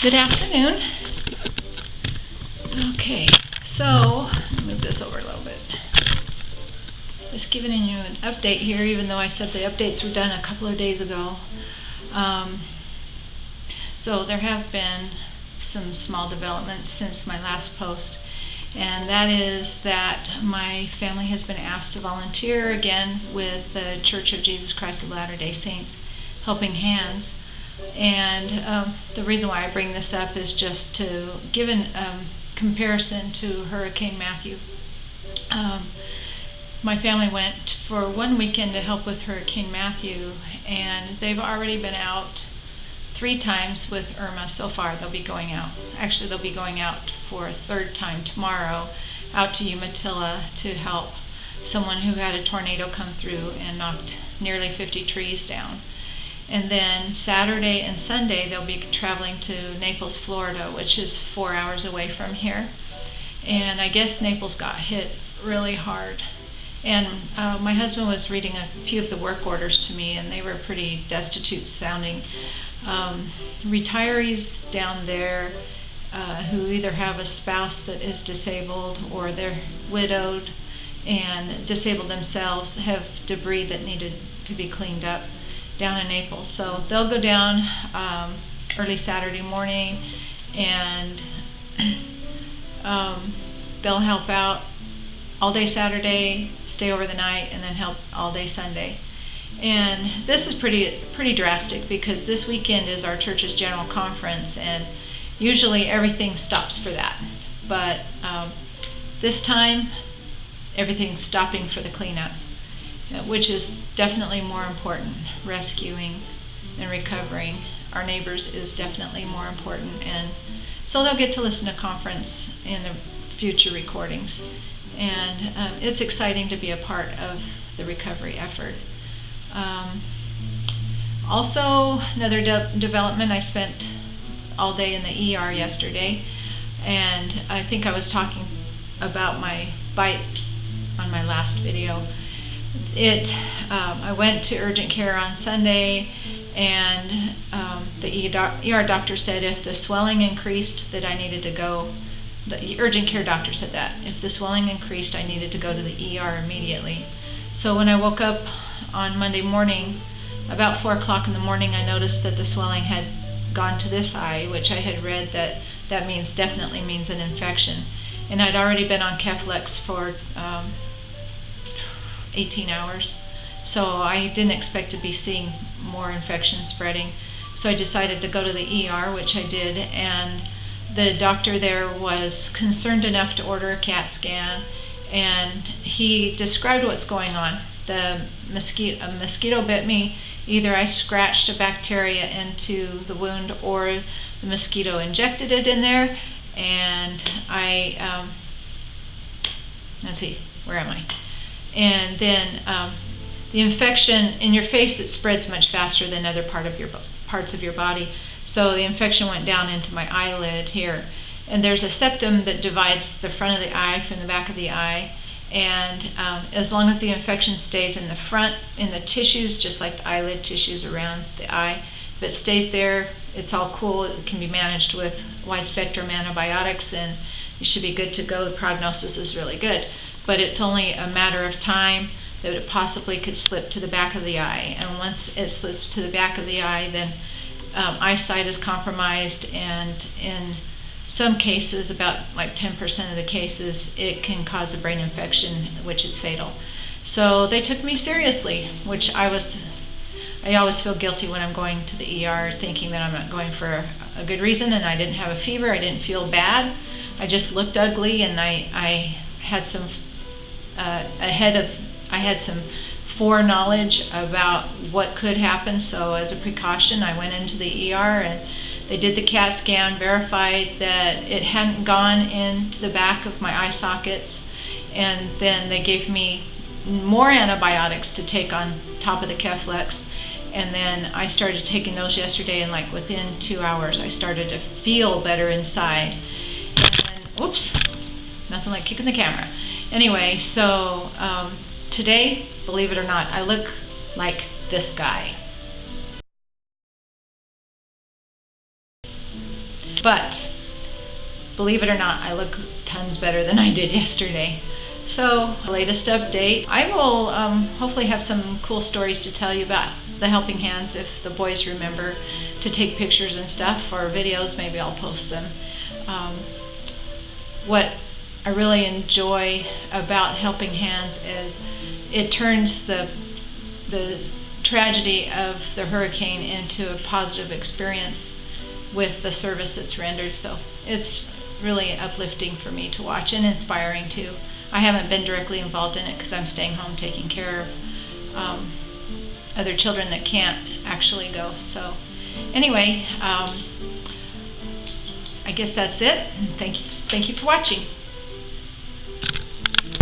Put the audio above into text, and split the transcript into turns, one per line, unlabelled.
Good afternoon. Okay, so move this over a little bit. Just giving you an update here, even though I said the updates were done a couple of days ago. So there have been some small developments since my last post, and that is that my family has been asked to volunteer again with the Church of Jesus Christ of Latter-day Saints Helping Hands. And the reason why I bring this up is just to give a comparison to Hurricane Matthew. My family went for one weekend to help with Hurricane Matthew, and they've already been out 3 times with Irma so far. They'll be going out. Actually, they'll be going out for a 3rd time tomorrow, out to Umatilla to help someone who had a tornado come through and knocked nearly 50 trees down. And then Saturday and Sunday they'll be traveling to Naples, Florida, which is 4 hours away from here. And I guess Naples got hit really hard. And my husband was reading a few of the work orders to me, and they were pretty destitute sounding. Retirees down there who either have a spouse that is disabled or they're widowed and disabled themselves have debris that needed to be cleaned up down in Naples. So they'll go down early Saturday morning, and they'll help out all day Saturday, stay over the night, and then help all day Sunday. And this is pretty drastic because this weekend is our church's general conference, and usually everything stops for that. But this time everything's stopping for the cleanup, which is definitely more important. Rescuing and recovering our neighbors is definitely more important, and so they'll get to listen to conference in the future recordings, and it's exciting to be a part of the recovery effort. Also, another development, I spent all day in the ER yesterday, and I think I was talking about my bite on my last video. I went to urgent care on Sunday, and the ER doctor said if the swelling increased that I needed to go. The urgent care doctor said that if the swelling increased, I needed to go to the ER immediately. So when I woke up on Monday morning, about 4 o'clock in the morning, I noticed that the swelling had gone to this eye, which I had read that definitely means an infection. And I'd already been on Keflex for 18 hours, so I didn't expect to be seeing more infection spreading. So I decided to go to the ER, which I did, and the doctor there was concerned enough to order a CAT scan, and he described what's going on. A mosquito bit me. Either I scratched a bacteria into the wound, or the mosquito injected it in there, and let's see, where am I? And then the infection in your face, it spreads much faster than other parts of your body. So the infection went down into my eyelid here, and there's a septum that divides the front of the eye from the back of the eye. And as long as the infection stays in the front, in the tissues, just like the eyelid tissues around the eye, if it stays there, it's all cool. It can be managed with wide-spectrum antibiotics, and you should be good to go. The prognosis is really good. But it's only a matter of time that it possibly could slip to the back of the eye. And once it slips to the back of the eye, then eyesight is compromised, and in some cases, about like 10% of the cases, it can cause a brain infection, which is fatal. So they took me seriously, which I always feel guilty when I'm going to the ER, thinking that I'm not going for a good reason, and I didn't have a fever, I didn't feel bad, I just looked ugly, and I had some foreknowledge about what could happen. So as a precaution, I went into the ER, and they did the CAT scan, verified that it hadn't gone into the back of my eye sockets, and then they gave me more antibiotics to take on top of the Keflex. And then I started taking those yesterday, and like within 2 hours I started to feel better inside. And then, oops, nothing like kicking the camera. Anyway, so today, believe it or not, I look like this guy. But believe it or not, I look tons better than I did yesterday. So, latest update. I will hopefully have some cool stories to tell you about the Helping Hands if the boys remember to take pictures and stuff, or videos. Maybe I'll post them. What I really enjoy about Helping Hands is it turns the tragedy of the hurricane into a positive experience with the service that's rendered. So it's really uplifting for me to watch, and inspiring too. I haven't been directly involved in it because I'm staying home taking care of other children that can't actually go. So anyway, I guess that's it. Thank you for watching.